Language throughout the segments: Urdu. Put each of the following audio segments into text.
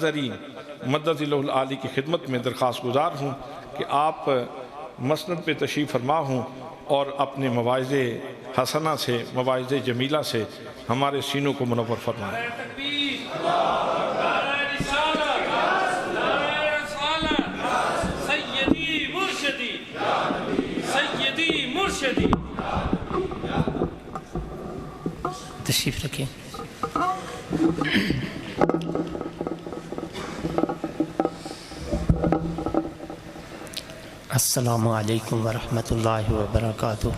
اظہری مدد اللہ العالی کی خدمت میں درخواست گزار ہوں کہ آپ مسند پہ تشریف فرما ہوں اور اپنے مواعظ حسنہ سے، مواعظ جمیلہ سے ہمارے سینوں کو منور فرمائیں۔ تشریف رکھیں۔ السلام علیکم ورحمۃ اللہ وبرکاتہ۔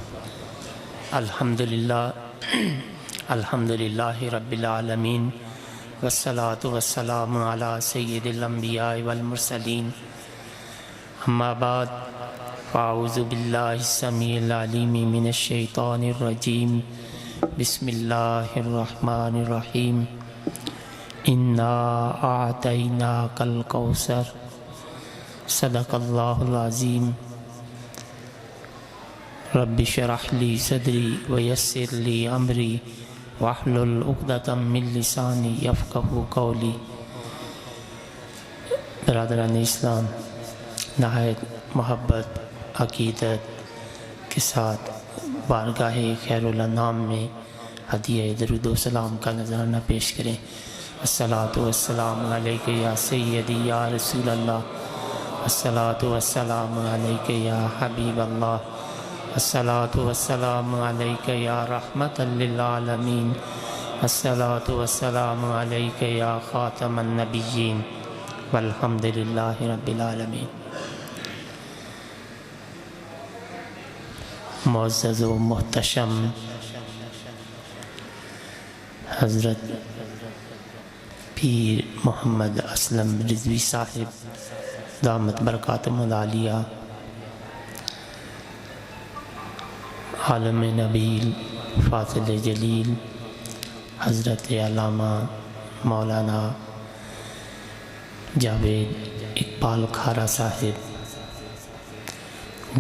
الحمدللہ رب العالمین، والصلاة والسلام علی سید الانبیاء والمرسلین، اما بعد، فاعوذ باللہ السمیع العلیم من الشیطان الرجیم، بسم اللہ الرحمن الرحیم، انا اعطیناک الکوثر، صدق اللہ العظیم۔ رب اشرح لی صدری ویسر لی امری واحلل عقدۃ من لسانی یفقہوا قولی۔ برادران اسلام، نہایت محبت عقیدت کے ساتھ بارگاہ خیر الانام میں ہدیہ درود و سلام کا نذرانہ پیش کریں۔ الصلاۃ والسلام علیک یا سیدی یا رسول اللہ، الصلاۃ والسلام علیک یا حبیب اللہ، الصلاۃ والسلام علیک یا رحمۃ للعالمین، الصلاۃ والسلام علیک یا خاتم النبیین، والحمد للہ رب العالمین۔ معزز و محتشم حضرت پیر محمد اسلم رضوی صاحب دامت برکاتہم العالیہ، عالم نبیل فاضل جلیل حضرت علامہ مولانا جاوید اقبال کھارا صاحب،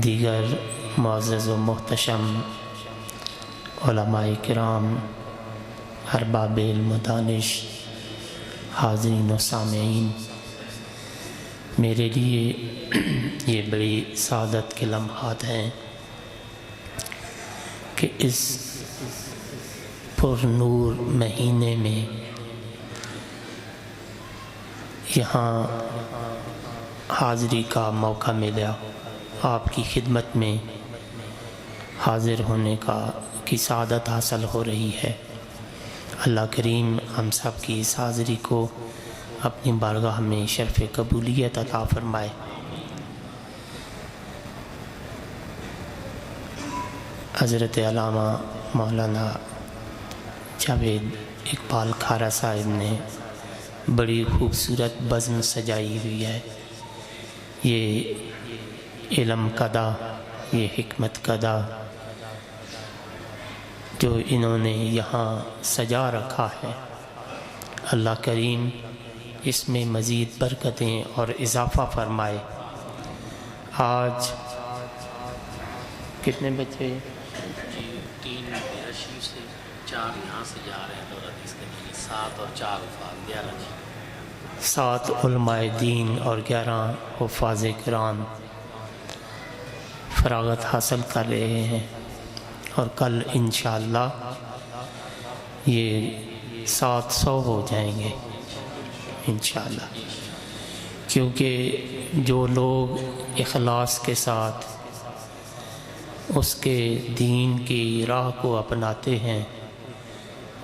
دیگر معزز و محتشم علماء کرام، ارباب علم و دانش، حاضرین و سامعین، میرے لیے یہ بڑی سعادت کے لمحات ہیں کہ اس پر نور مہینے میں یہاں حاضری کا موقع ملا، آپ کی خدمت میں حاضر ہونے کی سعادت حاصل ہو رہی ہے۔ اللہ کریم ہم سب کی اس حاضری کو اپنی بارگاہ میں شرف قبولیت عطا فرمائے۔ حضرت علامہ مولانا جاوید اقبال کھارا صاحب نے بڑی خوبصورت بزم سجائی ہوئی ہے۔ یہ علم قدا، یہ حکمت قدا جو انہوں نے یہاں سجا رکھا ہے، اللہ کریم اس میں مزید برکتیں اور اضافہ فرمائے۔ آج کتنے بچے؟ 3 رشید سے 4 یہاں سے جا رہے ہیں، اور حدیث کے لیے 7 اور 4 وفات 11 7 علماء دین اور 11 حفاظ قرآن فراغت حاصل کر رہے ہیں، اور کل انشاءاللہ یہ 700 ہو جائیں گے انشاءاللہ، کیونکہ جو لوگ اخلاص کے ساتھ اس کے دین کی راہ کو اپناتے ہیں،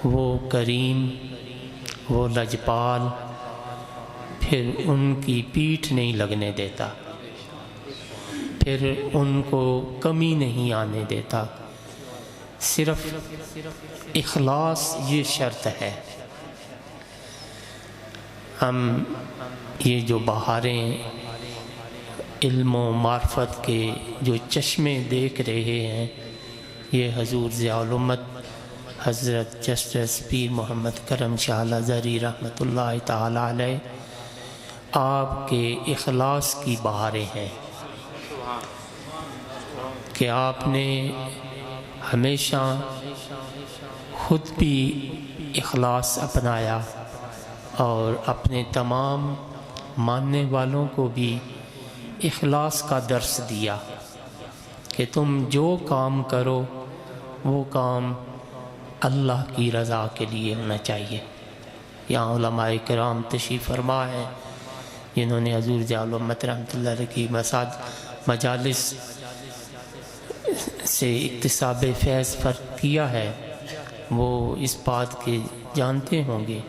وہ کریم، وہ لجپال، پھر ان کی پیٹھ نہیں لگنے دیتا، پھر ان کو کمی نہیں آنے دیتا۔ صرف اخلاص یہ شرط ہے۔ ہم یہ جو بہاریں علم و معرفت کے جو چشمے دیکھ رہے ہیں، یہ حضور ضیاء الامت حضرت جسٹس پیر محمد کرم شاہ الازہری رحمۃ اللہ تعالی علیہ آپ کے اخلاص کی بہاریں ہیں کہ آپ نے ہمیشہ خود بھی اخلاص اپنایا اور اپنے تمام ماننے والوں کو بھی اخلاص کا درس دیا کہ تم جو کام کرو وہ کام اللہ کی رضا کے لیے ہونا چاہیے۔ یہاں علماء کرام تشریف فرما ہے جنہوں نے حضور ضیاء الامت رحمۃ اللہ علیہ کی مجالس سے اکتساب فیض فرق کیا ہے، وہ اس بات کے جانتے ہوں گے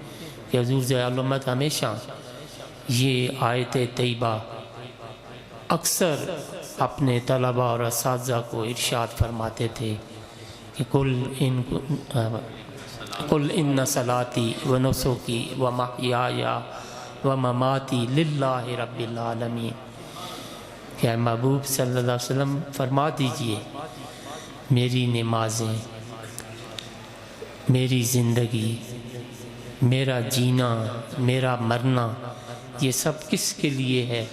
کہ حضور ضیاء الامت ہمیشہ یہ آیت طیبہ اکثر اپنے طلباء اور اساتذہ کو ارشاد فرماتے تھے کہ قل ان صلاتی و نسکی و محیای و مماتی للہ رب العالمین، کہ اے محبوب صلی اللہ علیہ وسلم فرما دیجئے میری نمازیں، میری زندگی، میرا جینا، میرا مرنا، یہ سب کس کے لیے ہے؟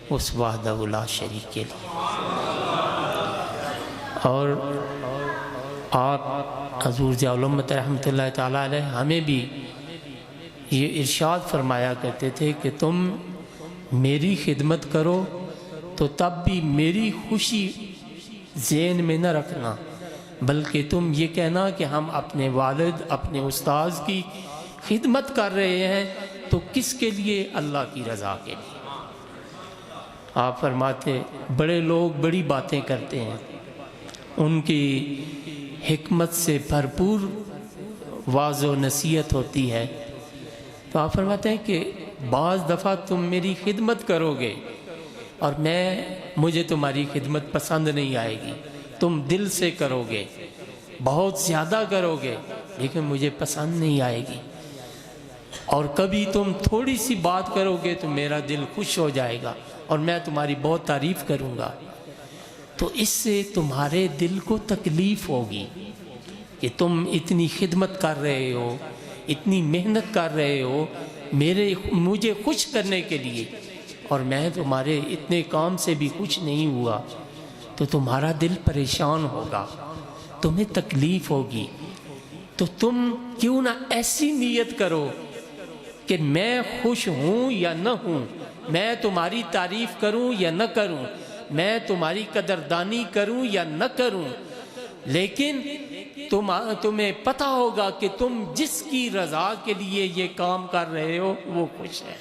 اس وحدہ لا شریک کے لیے۔ اور آپ حضور ضیاء الامت رحمۃ اللہ تعالیٰ علیہ ہمیں بھی یہ ارشاد فرمایا کرتے تھے کہ تم میری خدمت کرو تو تب بھی میری خوشی ذہن میں نہ رکھنا، بلکہ تم یہ کہنا کہ ہم اپنے والد، اپنے استاذ کی خدمت کر رہے ہیں تو کس کے لیے؟ اللہ کی رضا کے لیے۔ آپ فرماتے بڑے لوگ بڑی باتیں کرتے ہیں، ان کی حکمت سے بھرپور واعظ و نصیحت ہوتی ہے، تو آپ فرماتے ہیں کہ بعض دفعہ تم میری خدمت کرو گے اور مجھے تمہاری خدمت پسند نہیں آئے گی، تم دل سے کرو گے، بہت زیادہ کرو گے، لیکن مجھے پسند نہیں آئے گی، اور کبھی تم تھوڑی سی بات کرو گے تو میرا دل خوش ہو جائے گا اور میں تمہاری بہت تعریف کروں گا، تو اس سے تمہارے دل کو تکلیف ہوگی کہ تم اتنی خدمت کر رہے ہو، اتنی محنت کر رہے ہو مجھے خوش کرنے کے لیے، اور میں تمہارے اتنے کام سے بھی خوش نہیں ہوا، تو تمہارا دل پریشان ہوگا، تمہیں تکلیف ہوگی، تو تم کیوں نہ ایسی نیت کرو کہ میں خوش ہوں یا نہ ہوں، میں تمہاری تعریف کروں یا نہ کروں، میں تمہاری قدردانی کروں یا نہ کروں، لیکن تمہیں پتہ ہوگا کہ تم جس کی رضا کے لیے یہ کام کر رہے ہو وہ خوش ہے۔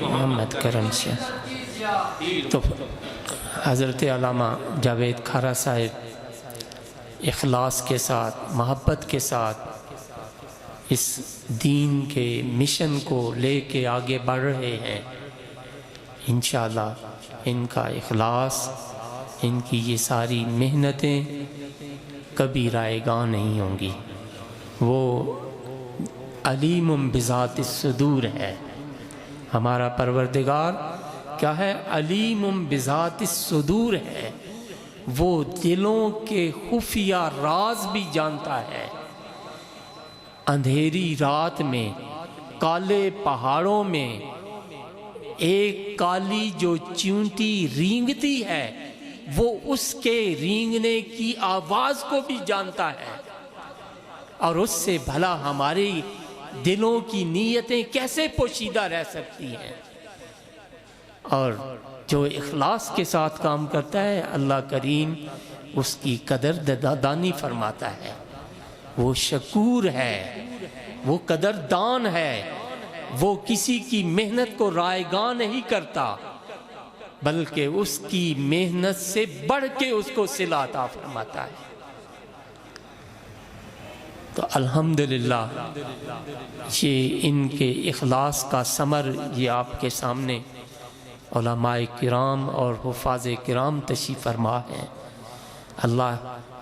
محمد کرم سے تو حضرت علامہ جاوید کھارا صاحب اخلاص کے ساتھ، محبت کے ساتھ اس دین کے مشن کو لے کے آگے بڑھ رہے ہیں۔ انشاءاللہ ان کا اخلاص، ان کی یہ ساری محنتیں کبھی رائے گاں نہیں ہوں گی۔ وہ علیم بذات الصدور ہے، ہمارا پروردگار کیا ہے؟ علیم بذات الصدور ہے، وہ دلوں کے خفیہ راز بھی جانتا ہے۔ اندھیری رات میں، کالے پہاڑوں میں ایک کالی جو چیونٹی رینگتی ہے، وہ اس کے رینگنے کی آواز کو بھی جانتا ہے، اور اس سے بھلا ہماری دلوں کی نیتیں کیسے پوشیدہ رہ سکتی ہیں؟ اور جو اخلاص کے ساتھ کام کرتا ہے اللہ کریم اس کی قدر دانی فرماتا ہے، وہ شکور ہے، وہ قدردان ہے، وہ کسی کی محنت کو رائے گاں نہیں کرتا، بلکہ اس کی محنت سے بڑھ کے اس کو صلہ عطا فرماتا ہے۔ تو الحمدللہ یہ ان کے اخلاص کا ثمر یہ آپ کے سامنے علماء کرام اور حفاظ کرام تشریف فرما ہیں، اللہ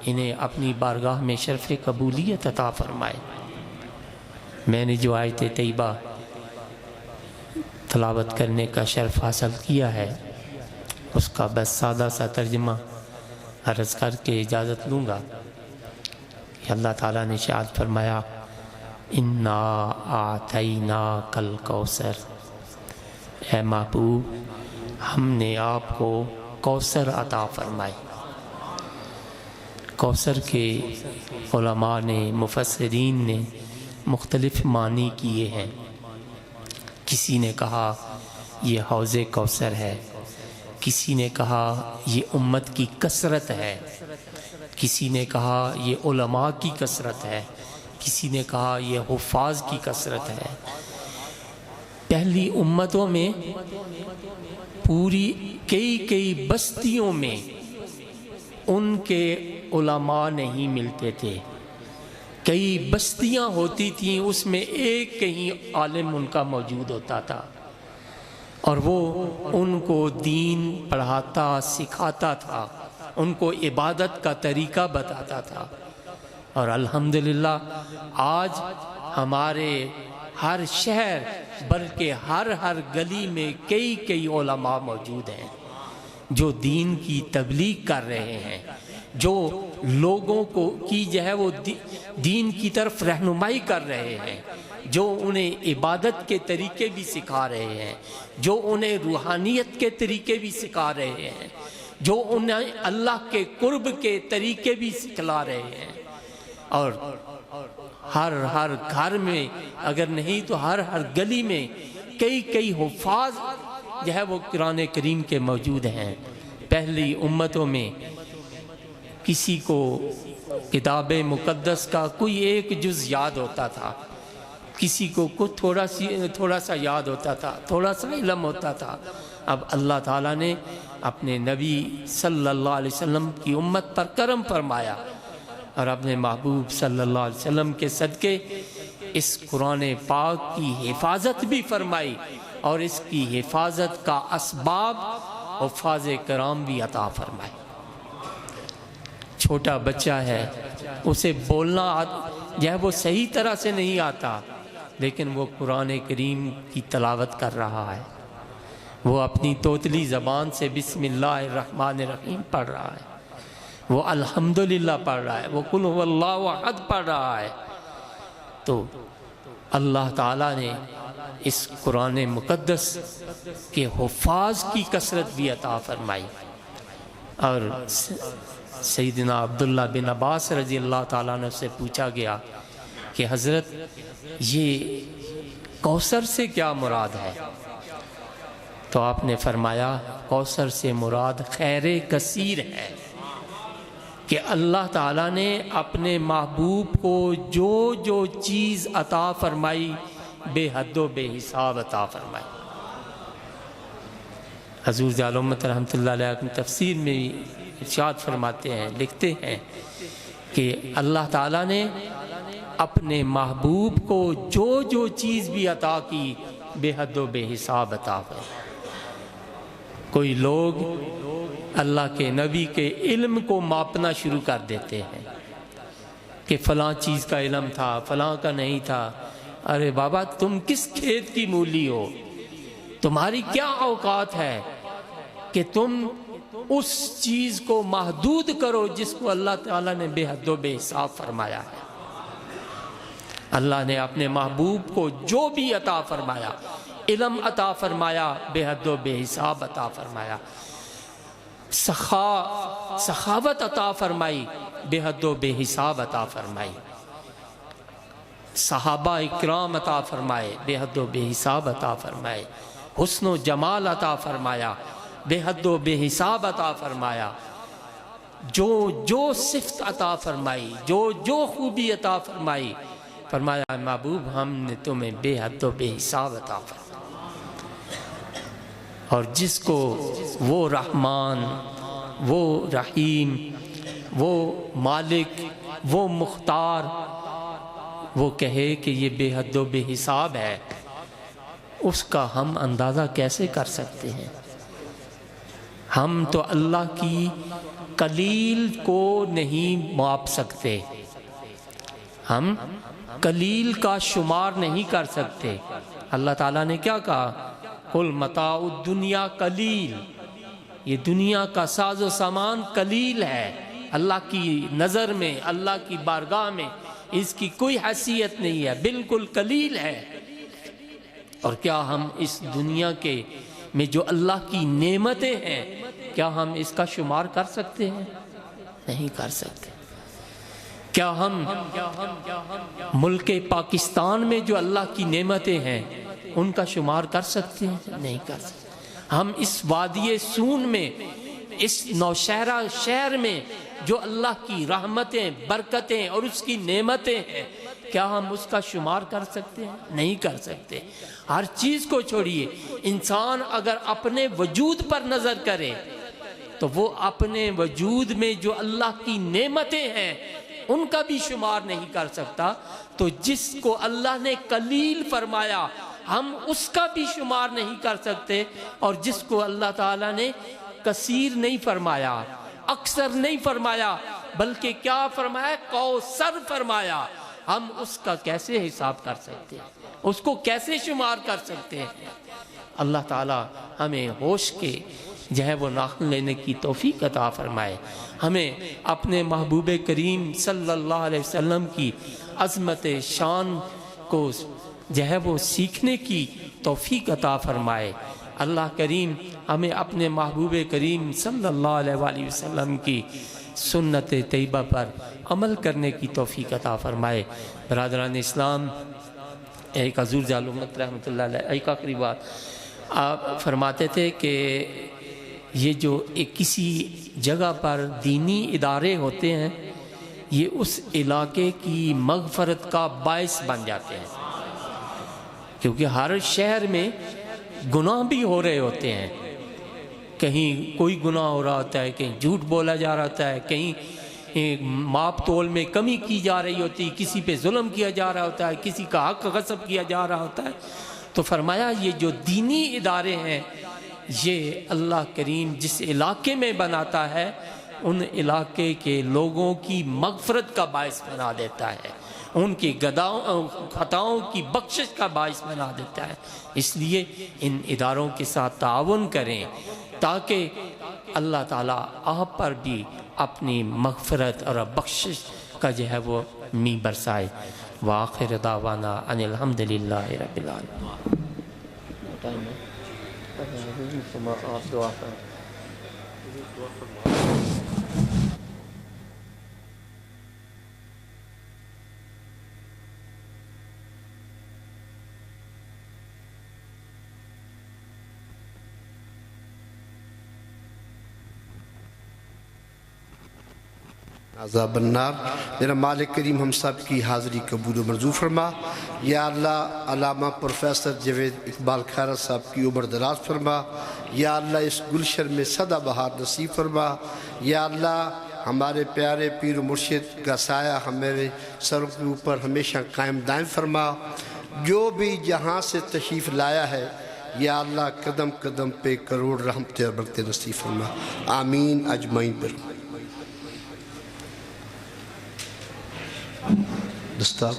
انہیں اپنی بارگاہ میں شرف قبولیت عطا فرمائے۔ میں نے جو آیت طیبہ تلاوت کرنے کا شرف حاصل کیا ہے اس کا بس سادہ سا ترجمہ عرض کر کے اجازت لوں گا کہ اللہ تعالیٰ نے ارشاد فرمایا اِنَّا أَعْطَيْنَاكَ الْكَوْثَرَ اے محبوب ہم نے آپ کو کوثر عطا فرمائی۔ کوثر کے علماء نے، مفسرین نے مختلف معنی کیے ہیں۔ کسی نے کہا یہ حوض کوثر ہے، کسی نے کہا یہ امت کی کثرت ہے، کسی نے کہا یہ علماء کی کثرت ہے، کسی نے کہا یہ حفاظ کی کثرت ہے۔ پہلی امتوں میں پوری کئی بستیوں میں ان کے علماء نہیں ملتے تھے، کئی بستیاں ہوتی تھیں، اس میں ایک کہیں عالم ان کا موجود ہوتا تھا، اور وہ ان کو دین پڑھاتا سکھاتا تھا، ان کو عبادت کا طریقہ بتاتا تھا۔ اور الحمدللہ آج ہمارے ہر شہر بلکہ ہر گلی میں کئی علماء موجود ہیں جو دین کی تبلیغ کر رہے ہیں، جو لوگوں کو جو ہے وہ دین کی طرف رہنمائی کر رہے ہیں، جو انہیں عبادت کے طریقے بھی سکھا رہے ہیں، جو انہیں روحانیت کے طریقے بھی سکھا رہے ہیں، جو انہیں اللہ کے قرب کے طریقے بھی سکھلا رہے ہیں۔ اور ہر گھر میں اگر نہیں تو ہر گلی میں کئی حفاظ جو ہے وہ قرآن کریم کے موجود ہیں۔ پہلی امتوں میں کسی کو کتاب مقدس کا کوئی ایک جز یاد ہوتا تھا، کسی کو کچھ تھوڑا سا یاد ہوتا تھا، تھوڑا سا علم ہوتا تھا۔ اب اللہ تعالیٰ نے اپنے نبی صلی اللہ علیہ وسلم کی امت پر کرم فرمایا اور اپنے محبوب صلی اللہ علیہ وسلم کے صدقے اس قرآن پاک کی حفاظت بھی فرمائی، اور اس کی حفاظت کا اسباب حفاظ کرام بھی عطا فرمائے۔ چھوٹا بچہ ہے، اسے بولنا جو ہے وہ صحیح طرح سے نہیں آتا، لیکن وہ قرآن کریم کی تلاوت کر رہا ہے، وہ اپنی توتلی زبان سے بسم اللہ الرحمن الرحیم پڑھ رہا ہے، وہ الحمدللہ پڑھ رہا ہے، وہ قل هو اللہ احد پڑھ رہا ہے۔ تو اللہ تعالیٰ نے اس قرآن مقدس کے حفاظ کی کثرت بھی عطا فرمائی۔ اور سیدنا عبداللہ بن عباس رضی اللہ تعالیٰ عنہ سے پوچھا گیا کہ حضرت یہ کوثر سے کیا مراد ہے؟ تو آپ نے فرمایا کوثر سے مراد خیر کثیر ہے، کہ اللہ تعالیٰ نے اپنے محبوب کو جو چیز عطا فرمائی بے حد و بے حساب عطا فرمائی۔ حضور ذی الامت رحمۃ اللہ علیہ اپنی تفسیر میں ارشاد فرماتے ہیں، لکھتے ہیں کہ اللہ تعالیٰ نے اپنے محبوب کو جو چیز بھی عطا کی بے حد و بے حساب عطا فرمائی۔ کوئی لوگ اللہ کے نبی کے علم کو ماپنا شروع کر دیتے ہیں کہ فلاں چیز کا علم تھا، فلاں کا نہیں تھا۔ ارے بابا تم کس کھیت کی مولی ہو؟ تمہاری کیا اوقات ہے کہ تم اس چیز کو محدود کرو جس کو اللہ تعالیٰ نے بے حد و بے حساب فرمایا ہے۔ اللہ نے اپنے محبوب کو جو بھی عطا فرمایا، علم عطا فرمایا، بے حد و بے حساب عطا فرمایا، سخاوت عطا فرمائی، بے حد و بے حساب عطا فرمائی، صحابہ اکرام عطا فرمائے، بے حد و بے حساب عطا فرمائے، حسن و جمال عطا فرمایا، بے حد و بے حساب عطا فرمایا، جو صفت عطا فرمائی، جو خوبی عطا فرمائی، فرمایا محبوب ہم نے تمہیں بے حد و بے حساب عطا فرمایا۔ اور جس کو وہ رحمان، وہ رحیم، وہ مالک، وہ مختار وہ کہے کہ یہ بے حد و بے حساب ہے، اس کا ہم اندازہ کیسے کر سکتے ہیں؟ ہم تو اللہ کی قلیل کو نہیں ماپ سکتے، ہم قلیل کا شمار نہیں کر سکتے۔ اللہ تعالیٰ نے کیا کہا؟ قل متاع الدنیا قلیل، یہ دنیا کا ساز و سامان قلیل ہے، اللہ کی نظر میں، اللہ کی بارگاہ میں اس کی کوئی حیثیت نہیں ہے، بالکل قلیل ہے۔ اور کیا ہم اس دنیا کے میں جو اللہ کی نعمتیں ہیں کیا ہم اس کا شمار کر سکتے ہیں؟ نہیں کر سکتے۔ کیا ہم ملک پاکستان میں جو اللہ کی نعمتیں ہیں ان کا شمار کر سکتے ہیں؟ نہیں کر سکتے۔ ہم اس وادی سون میں، اس نوشہرہ شہر میں جو اللہ کی رحمتیں، برکتیں اور اس کی نعمتیں ہیں کیا ہم اس کا شمار کر سکتے ہیں؟ نہیں کر سکتے۔ ہر چیز کو چھوڑیے، انسان اگر اپنے وجود پر نظر کرے تو وہ اپنے وجود میں جو اللہ کی نعمتیں ہیں ان کا بھی شمار نہیں کر سکتا، تو جس کو اللہ نے قلیل فرمایا ہم اس کا بھی شمار نہیں کر سکتے، اور جس کو اللہ تعالیٰ نے کثیر نہیں فرمایا، اکثر نہیں فرمایا، بلکہ کیا فرمایا؟ کوثر فرمایا، ہم اس کا کیسے حساب کر سکتے ہیں؟ اس کو کیسے شمار کر سکتے ہیں؟ اللہ تعالیٰ ہمیں ہوش کے جو ہے وہ ناخن لینے کی توفیق عطا فرمائے، ہمیں اپنے محبوب کریم صلی اللہ علیہ وسلم کی عظمت شان کو جو ہے وہ سیکھنے کی توفیق عطا فرمائے۔ اللہ کریم ہمیں اپنے محبوب کریم صلی اللہ علیہ وآلہ وسلم کی سنت طیبہ پر عمل کرنے کی توفیق عطا فرمائے۔ برادران اسلام، ایک حضور جالومت رحمۃ اللہ علیہ ایک آخری بات آپ فرماتے تھے کہ یہ جو کسی جگہ پر دینی ادارے ہوتے ہیں یہ اس علاقے کی مغفرت کا باعث بن جاتے ہیں، کیونکہ ہر شہر میں گناہ بھی ہو رہے ہوتے ہیں، کہیں کوئی گناہ ہو رہا ہوتا ہے، کہیں جھوٹ بولا جا رہا ہوتا ہے، کہیں ماپ تول میں کمی کی جا رہی ہوتی، کسی پہ ظلم کیا جا رہا ہوتا ہے، کسی کا حق غصب کیا جا رہا ہوتا ہے۔ تو فرمایا یہ جو دینی ادارے ہیں یہ اللہ کریم جس علاقے میں بناتا ہے ان علاقے کے لوگوں کی مغفرت کا باعث بنا دیتا ہے، ان کی خطاؤں کی بخشش کا باعث بنا دیتا ہے۔ اس لیے ان اداروں کے ساتھ تعاون کریں تاکہ اللہ تعالیٰ آپ پر بھی اپنی مغفرت اور بخشش کا جو ہے وہ می برسائے۔ وآخر دعوانا ان الحمدللہ رب العالمین۔ آپ دعا کریں۔ عذاب النار۔ میرا مالک کریم ہم سب کی حاضری قبول و منظور فرما۔ یا اللہ علامہ پروفیسر جاوید اقبال خیرت صاحب کی عمر دراز فرما۔ یا اللہ اس گلشن میں سدا بہار نصیب فرما۔ یا اللہ ہمارے پیارے پیر و مرشد کا سایہ ہمارے سروں کے اوپر ہمیشہ قائم دائم فرما۔ جو بھی جہاں سے تشریف لایا ہے یا اللہ قدم قدم پہ کروڑ رحمتیں اور برکتیں نصیب فرما، آمین اجمعین برحمتک۔ دستار